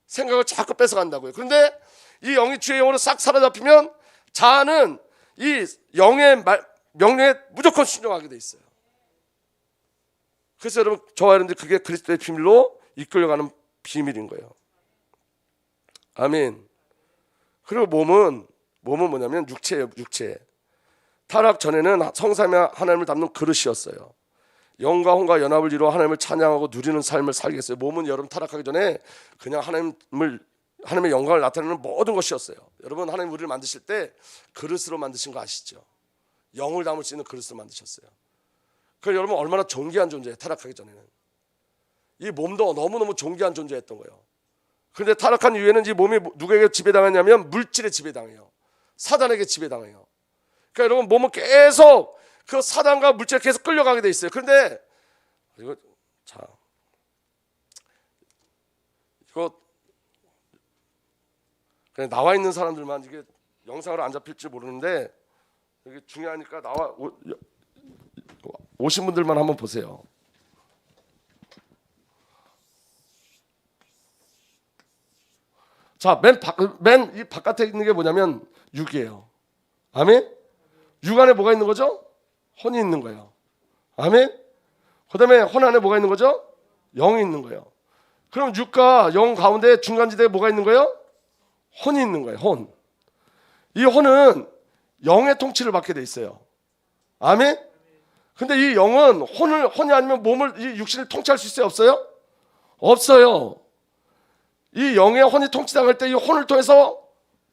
생각을 자꾸 뺏어간다고요. 그런데 이 영이 주의 영으로 싹 사로잡히면 자아는 이 영의 명령에 무조건 순종하게 돼 있어요. 그래서 여러분, 저와 여러분들 그게 그리스도의 비밀로 이끌려가는 비밀인 거예요. 아멘. 그리고 몸은 뭐냐면 육체예요. 육체. 타락 전에는 성삼위 하나님을 담는 그릇이었어요. 영과 혼과 연합을 이루어 하나님을 찬양하고 누리는 삶을 살겠어요. 몸은 여러분 타락하기 전에 그냥 하나님의 영광을 나타내는 모든 것이었어요. 여러분, 하나님 우리를 만드실 때 그릇으로 만드신 거 아시죠? 영을 담을 수 있는 그릇으로 만드셨어요. 그래서 여러분 얼마나 존귀한 존재예요. 타락하기 전에는 이 몸도 너무너무 존귀한 존재였던 거예요. 그런데 타락한 이후에는 이 몸이 누구에게 지배당하냐면 물질에 지배당해요. 사단에게 지배당해요. 그러니까 여러분, 몸은 계속 그 사단과 물질에 계속 끌려가게 돼 있어요. 그런데 이거 그냥 나와 있는 사람들만, 이게 영상으로 안 잡힐지 모르는데 이게 중요하니까 오신 분들만 한번 보세요. 자, 맨 이 바깥에 있는 게 뭐냐면 육이에요. 아멘. 육 안에 뭐가 있는 거죠? 혼이 있는 거예요. 아멘. 그다음에 혼 안에 뭐가 있는 거죠? 영이 있는 거예요. 그럼 육과 영 가운데 중간지대에 뭐가 있는 거예요? 혼이 있는 거예요. 혼. 이 혼은 영의 통치를 받게 돼 있어요. 아멘. 근데 이 영은 혼이 아니면 몸을, 이 육신을 통치할 수 있어요? 없어요? 없어요. 이 영의 혼이 통치당할 때 이 혼을 통해서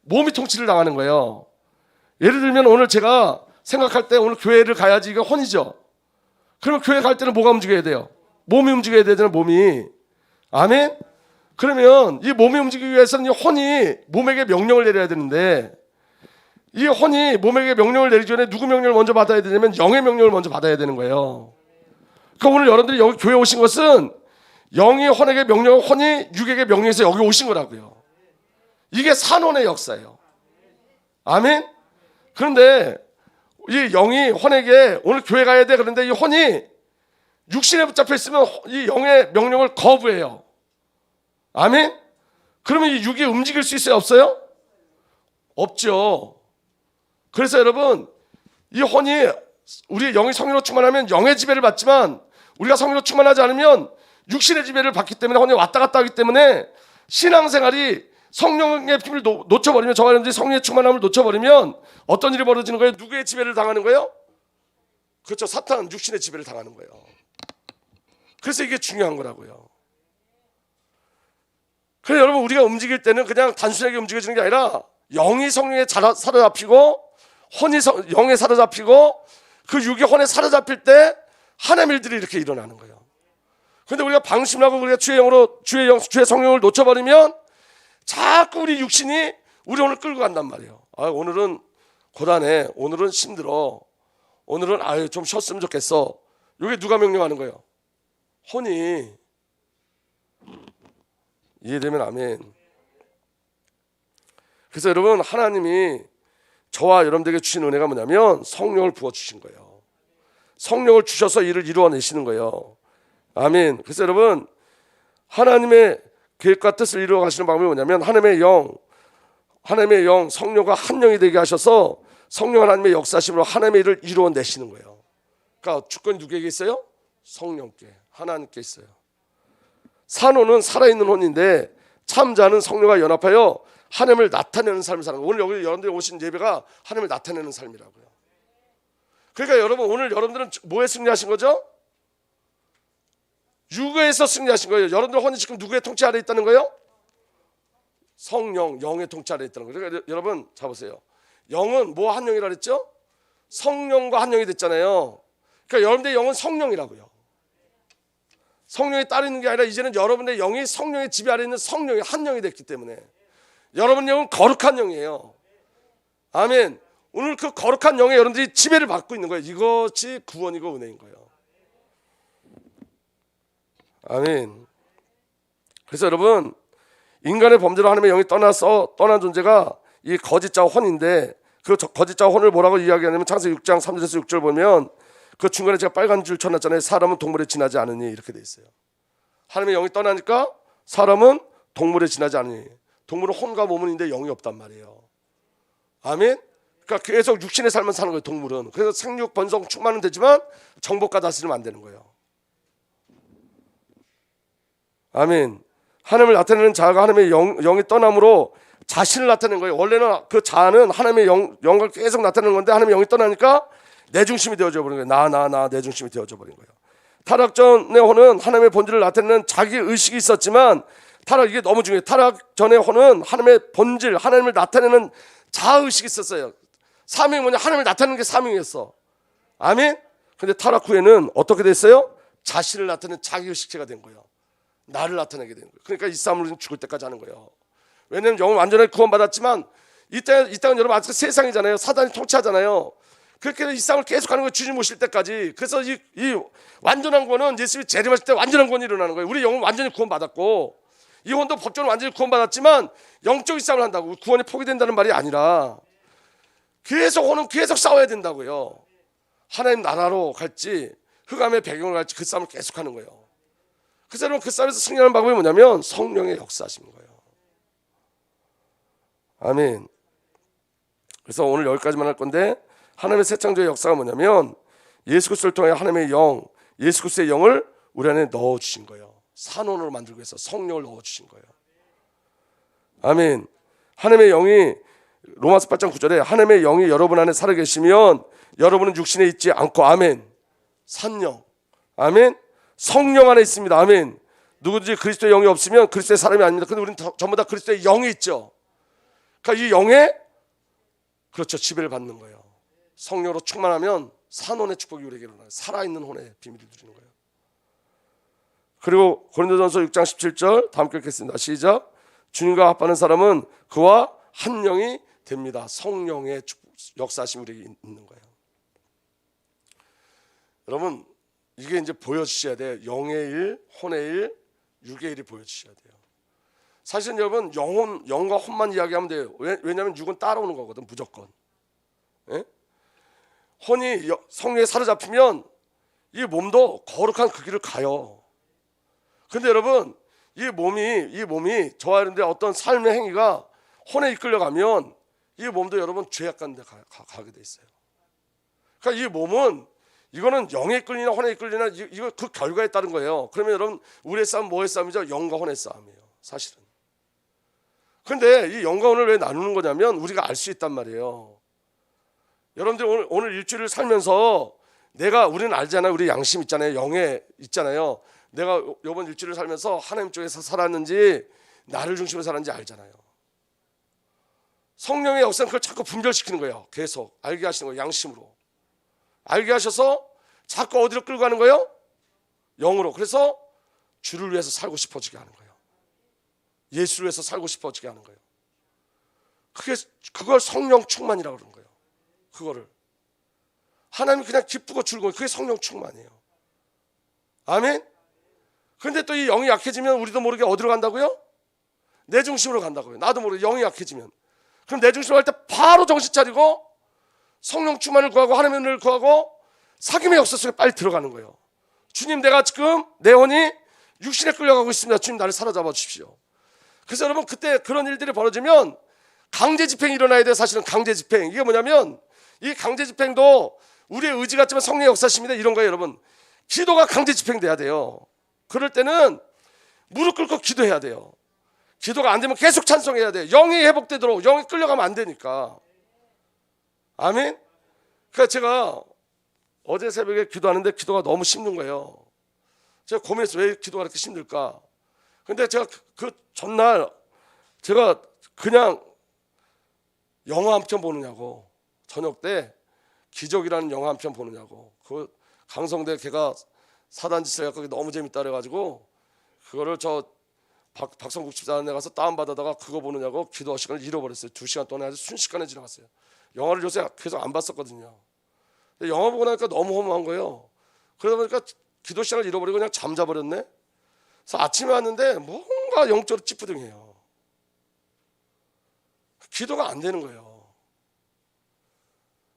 몸이 통치를 당하는 거예요. 예를 들면 오늘 제가 생각할 때 오늘 교회를 가야지, 이거 혼이죠. 그러면 교회 갈 때는 뭐가 움직여야 돼요? 몸이 움직여야 되잖아요. 몸이. 아멘. 그러면 이 몸이 움직이기 위해서는 이 혼이 몸에게 명령을 내려야 되는데, 이 혼이 몸에게 명령을 내리기 전에 누구 명령을 먼저 받아야 되냐면 영의 명령을 먼저 받아야 되는 거예요. 그러니까 오늘 여러분들이 여기 교회 오신 것은 영이 혼에게 명령, 혼이 육에게 명령해서 여기 오신 거라고요. 이게 산혼의 역사예요. 아멘. 그런데 이 영이 혼에게 오늘 교회 가야 돼, 그런데 이 혼이 육신에 붙잡혀 있으면 이 영의 명령을 거부해요. 아멘. 그러면 이 육이 움직일 수 있어요? 없어요? 없죠. 그래서 여러분, 이 혼이, 우리 영이 성령으로 충만하면 영의 지배를 받지만, 우리가 성령으로 충만하지 않으면 육신의 지배를 받기 때문에 혼이 왔다 갔다 하기 때문에 신앙생활이 성령의 힘을 놓쳐버리면, 저와 여러분들이 성령의 충만함을 놓쳐버리면 어떤 일이 벌어지는 거예요? 누구의 지배를 당하는 거예요? 그렇죠. 사탄, 육신의 지배를 당하는 거예요. 그래서 이게 중요한 거라고요. 그래서 여러분, 우리가 움직일 때는 그냥 단순하게 움직여지는 게 아니라 영이 성령에 사로잡히고 혼이 영에 사로잡히고 그 육이 혼에 사로잡힐 때 하나님의 일들이 이렇게 일어나는 거예요. 그런데 우리가 방심하고 우리가 주의 성령을 놓쳐버리면 자꾸 우리 육신이 우리 오늘 끌고 간단 말이에요. 오늘은 고단해, 오늘은 힘들어, 오늘은 좀 쉬었으면 좋겠어. 이게 누가 명령하는 거예요? 혼이. 이해되면 아멘. 그래서 여러분, 하나님이 저와 여러분들에게 주신 은혜가 뭐냐면 성령을 부어주신 거예요. 성령을 주셔서 일을 이루어내시는 거예요. 아멘. 그래서 여러분, 하나님의 계획과 뜻을 이루어 가시는 방법이 뭐냐면 하나님의 영, 성령과 한 영이 되게 하셔서 성령 하나님의 역사심으로 하나님의 일을 이루어내시는 거예요. 그러니까 주권이 누구에게 있어요? 성령께, 하나님께 있어요. 산혼은 살아있는 혼인데 참자는 성령과 연합하여 하나님을 나타내는 삶을 사는 거예요. 오늘 여기 여러분들이 오신 예배가 하나님을 나타내는 삶이라고요. 그러니까 여러분, 오늘 여러분들은 뭐에 승리하신 거죠? 육에서 승리하신 거예요. 여러분들 혼이 지금 누구의 통치 아래 있다는 거예요? 성령, 영의 통치 아래 있다는 거예요. 그러니까 여러분 자 보세요. 영은 뭐 한 영이라 그랬죠? 성령과 한 영이 됐잖아요. 그러니까 여러분들의 영은 성령이라고요. 성령에 따르는 게 아니라 이제는 여러분의 영이 성령의 지배 아래 있는 성령이 한 영이 됐기 때문에 여러분의 영은 거룩한 영이에요. 아멘. 오늘 그 거룩한 영에 여러분들이 지배를 받고 있는 거예요. 이것이 구원이고 은혜인 거예요. 아멘. 그래서 여러분, 인간의 범죄로 하나님의 영이 떠난 존재가 이 거짓자 혼인데, 그 거짓자 혼을 뭐라고 이야기하냐면 창세기 6장 3절에서 6절 보면 그 중간에 제가 빨간 줄 쳐놨잖아요. 사람은 동물에 지나지 않으니, 이렇게 돼 있어요. 하나님의 영이 떠나니까 사람은 동물에 지나지 않으니. 동물은 혼과 몸은 있는데 영이 없단 말이에요. 아멘. 그러니까 계속 육신의 삶을 사는 거예요, 동물은. 그래서 생육 번성 충만은 되지만 정복과 다스리면 안 되는 거예요. 아멘. 하나님을 나타내는 자아가 하나님의 영이 떠남으로 자신을 나타내는 거예요. 원래는 그 자아는 하나님의 영을 계속 나타내는 건데 하나님의 영이 떠나니까 내 중심이 되어져 버린 거예요. 나 내 중심이 되어져 버린 거예요. 타락 전의 혼은 하나님의 본질을 나타내는 자기 의식이 있었지만, 이게 너무 중요해요. 타락 전의 혼은 하나님의 본질, 하나님을 나타내는 자아 의식이 있었어요. 사명이 뭐냐? 하나님을 나타내는 게 사명이었어. 아멘. 근데 타락 후에는 어떻게 됐어요? 자신을 나타내는 자기 의식체가 된 거예요. 나를 나타내게 되는 거예요. 그러니까 이 싸움을 죽을 때까지 하는 거예요. 왜냐하면 영은 완전하게 구원받았지만 이 땅은 여러분 아직 세상이잖아요. 사단이 통치하잖아요. 그렇게 이 싸움을 계속하는 거예요. 주님 오실 때까지. 그래서 이 완전한 구원은 예수님이 재림하실 때 완전한 구원이 일어나는 거예요. 우리 영은 완전히 구원받았고 이 혼도 법적으로 완전히 구원받았지만 영적인 싸움을 한다고. 구원이 포기된다는 말이 아니라 혼은 계속 싸워야 된다고요. 하나님 나라로 갈지 흑암의 배경으로 갈지 그 싸움을 계속하는 거예요. 그래서 여러분 그 싸움에서 승리하는 방법이 뭐냐면 성령의 역사하시는 거예요. 아멘. 그래서 오늘 여기까지만 할 건데, 하나님의 새 창조의 역사가 뭐냐면 예수 그리스도를 통해 하나님의 영, 예수 그리스도의 영을 우리 안에 넣어주신 거예요. 산원으로 만들기 위해서 성령을 넣어주신 거예요. 아멘. 하나님의 영이, 로마서 8장 9절에 하나님의 영이 여러분 안에 살아계시면 여러분은 육신에 있지 않고, 아멘, 산영, 아멘, 성령 안에 있습니다. 아멘. 누구든지 그리스도의 영이 없으면 그리스도의 사람이 아닙니다. 근데 우리는 전부 다 그리스도의 영이 있죠. 그러니까 이 영에, 그렇죠, 지배를 받는 거예요. 성령으로 충만하면 산혼의 축복이 우리에게 일어나요. 살아있는 혼의 비밀을 누리는 거예요. 그리고 고린도전서 6장 17절 다 함께 읽겠습니다. 시작. 주님과 합하는 사람은 그와 한 영이 됩니다. 성령의 역사하심이 우리에게 있는 거예요. 여러분, 이게 이제 보여주셔야 돼요. 영의 일, 혼의 일, 육의 일이 보여주셔야 돼요. 사실은 여러분 영과 혼만 이야기하면 돼요. 왜냐하면 육은 따라오는 거거든, 무조건. 예? 혼이 성령에 사로잡히면 이 몸도 거룩한 그 길을 가요. 근데 여러분 이 몸이 저와 여러분들의 어떤 삶의 행위가 혼에 이끌려가면 이 몸도 여러분 죄악한 데 가게 돼 있어요. 그러니까 이 몸은, 이거는 영에 이끌리나 혼에 이끌리나 이거 그 결과에 따른 거예요. 그러면 여러분 우리의 싸움 뭐의 싸움이죠? 영과 혼의 싸움이에요, 사실은. 근데 이 영과 혼을 왜 나누는 거냐면 우리가 알 수 있단 말이에요. 여러분들 오늘 일주일을 살면서 우리는 알잖아요. 우리 양심 있잖아요. 영에 있잖아요. 내가 이번 일주일을 살면서 하나님 쪽에서 살았는지 나를 중심으로 살았는지 알잖아요. 성령의 역사는 그걸 자꾸 분별시키는 거예요. 계속 알게 하시는 거예요. 양심으로 알게 하셔서 자꾸 어디로 끌고 가는 거예요? 영으로. 그래서 주를 위해서 살고 싶어지게 하는 거예요. 예수를 위해서 살고 싶어지게 하는 거예요. 그걸 성령 충만이라고 그러는 거예요. 그거를 하나님이 그냥 기쁘고 즐거워, 그게 성령 충만이에요. 아멘. 근데 또 이 영이 약해지면 우리도 모르게 어디로 간다고요? 내 중심으로 간다고요. 나도 모르게 영이 약해지면. 그럼 내 중심으로 할 때 바로 정신 차리고 성령 충만을 구하고 하나님의 은혜를 구하고 사귐의 역사 속에 빨리 들어가는 거예요. 주님, 내가 지금 내 혼이 육신에 끌려가고 있습니다. 주님, 나를 사로잡아 주십시오. 그래서 여러분 그때 그런 일들이 벌어지면 강제 집행이 일어나야 돼요. 사실은 강제 집행, 이게 뭐냐면 이 강제 집행도 우리의 의지 같지만 성령의 역사십니다. 이런 거예요. 여러분, 기도가 강제 집행돼야 돼요. 그럴 때는 무릎 꿇고 기도해야 돼요. 기도가 안 되면 계속 찬송해야 돼요. 영이 회복되도록. 영이 끌려가면 안 되니까. 아멘. 그러니까 제가 어제 새벽에 기도하는데 기도가 너무 힘든 거예요. 제가 고민했어요. 왜 기도가 그렇게 힘들까? 근데 제가 그 전날 제가 그냥 영화 한 편 보느냐고, 저녁 때 기적이라는 영화 한 편 보느냐고, 그 강성대 걔가 사단짓을 해갖고 너무 재밌다 그래가지고 그거를 저 박성국 집사한테 가서 다운받아다가 그거 보느냐고 기도 시간을 잃어버렸어요. 2시간 동안 아주 순식간에 지나갔어요. 영화를 요새 계속 안 봤었거든요. 근데 영화 보고 나니까 너무 허무한 거예요. 그러다 보니까 기도 시간을 잃어버리고 그냥 잠자버렸네. 그래서 아침에 왔는데 뭔가 영적으로 찌뿌둥해요. 기도가 안 되는 거예요.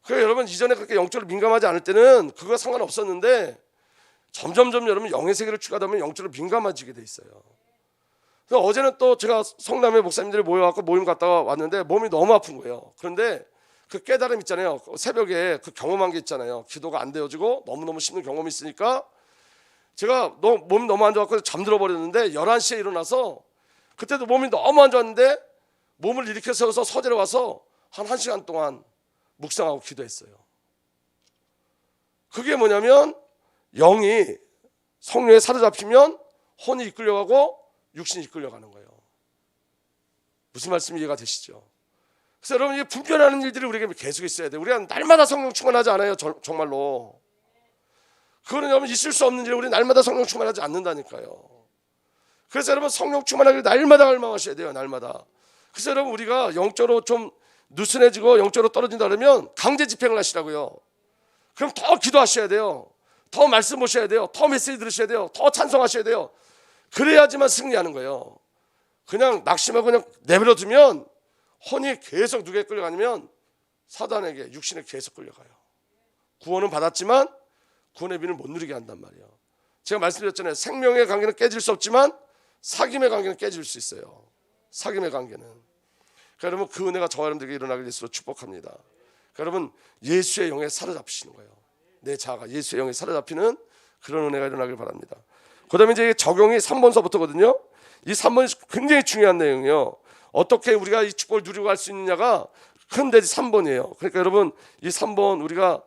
그래서 여러분 이전에 그렇게 영적으로 민감하지 않을 때는 그거 상관없었는데 점점점 여러분 영의 세계를 추가하다 보면 영적으로 민감해지게 돼 있어요. 그래서 어제는 또 제가 성남의 목사님들이 모여갖고 모임 갔다가 왔는데 몸이 너무 아픈 거예요. 그런데 그 깨달음 있잖아요. 새벽에 그 경험한 게 있잖아요. 기도가 안 되어지고 너무너무 힘든 경험이 있으니까 제가 몸이 너무 안 좋아서 잠들어 버렸는데 11시에 일어나서, 그때도 몸이 너무 안 좋았는데 몸을 일으켜 세워서 서재로 와서 한 1시간 동안 묵상하고 기도했어요. 그게 뭐냐면 영이 성령에 사로잡히면 혼이 이끌려가고 육신이 이끌려가는 거예요. 무슨 말씀이 이해가 되시죠? 그래서 여러분, 이 분별하는 일들이 우리에게 계속 있어야 돼요. 우리가 날마다 성령 충만하지 않아요. 정말로. 그거는 여러분 있을 수 없는 일, 우리 날마다 성령 충만하지 않는다니까요. 그래서 여러분 성령 충만하길 날마다 갈망하셔야 돼요. 날마다. 그래서 여러분 우리가 영적으로 좀 느슨해지고 영적으로 떨어진다 그러면 강제 집행을 하시라고요. 그럼 더 기도하셔야 돼요. 더 말씀 보셔야 돼요. 더 메시지 들으셔야 돼요. 더 찬송하셔야 돼요. 그래야지만 승리하는 거예요. 그냥 낙심하고 그냥 내버려 두면 혼이 계속 누구에 끌려가냐면 사단에게, 육신에 계속 끌려가요. 구원은 받았지만 구원의 비는 못 누리게 한단 말이에요. 제가 말씀드렸잖아요. 생명의 관계는 깨질 수 없지만 사귐의 관계는 깨질 수 있어요. 사귐의 관계는. 그러니까 여러분 그 은혜가 저와 여러분들에게 일어나게 예수로 축복합니다. 그러니까 여러분 예수의 영에 사로잡히시는 거예요. 내 자아가 예수의 영에 사로잡히는 그런 은혜가 일어나길 바랍니다. 그 다음에 이제 적용이 3번서부터거든요. 이 3번이 굉장히 중요한 내용이에요. 어떻게 우리가 이 축복을 누리고 갈 수 있느냐가 큰 대지 3번이에요. 그러니까 여러분 이 3번 우리가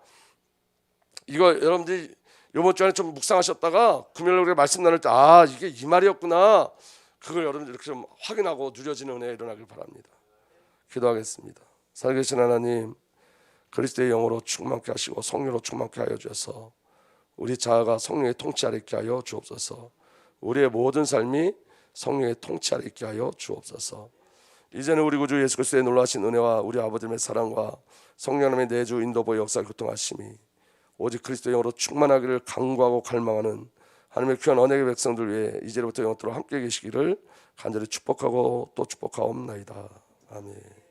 이거 여러분들이 이번 주에 좀 묵상하셨다가 금요일에 우리가 말씀 나눌 때 이게 이 말이었구나. 그걸 여러분들 이렇게 좀 확인하고 누려지는 은혜가 일어나길 바랍니다. 기도하겠습니다. 살아계신 하나님, 그리스도의 영으로 충만케 하시고 성령으로 충만케 하여 주셔서 우리 자아가 성령의 통치 아래 있게 하여 주옵소서. 우리의 모든 삶이 성령의 통치 아래 있게 하여 주옵소서. 이제는 우리 구주 예수 그리스도의 놀라신 은혜와 우리 아버지의 사랑과 성령 하나님의 내주 인도보 역사를 교통하심이 오직 그리스도의 영으로 충만하기를 간구하고 갈망하는 하나님의 귀한 언약의 백성들 위해 이제부터 영원토록 함께 계시기를 간절히 축복하고 또 축복하옵나이다. 아멘.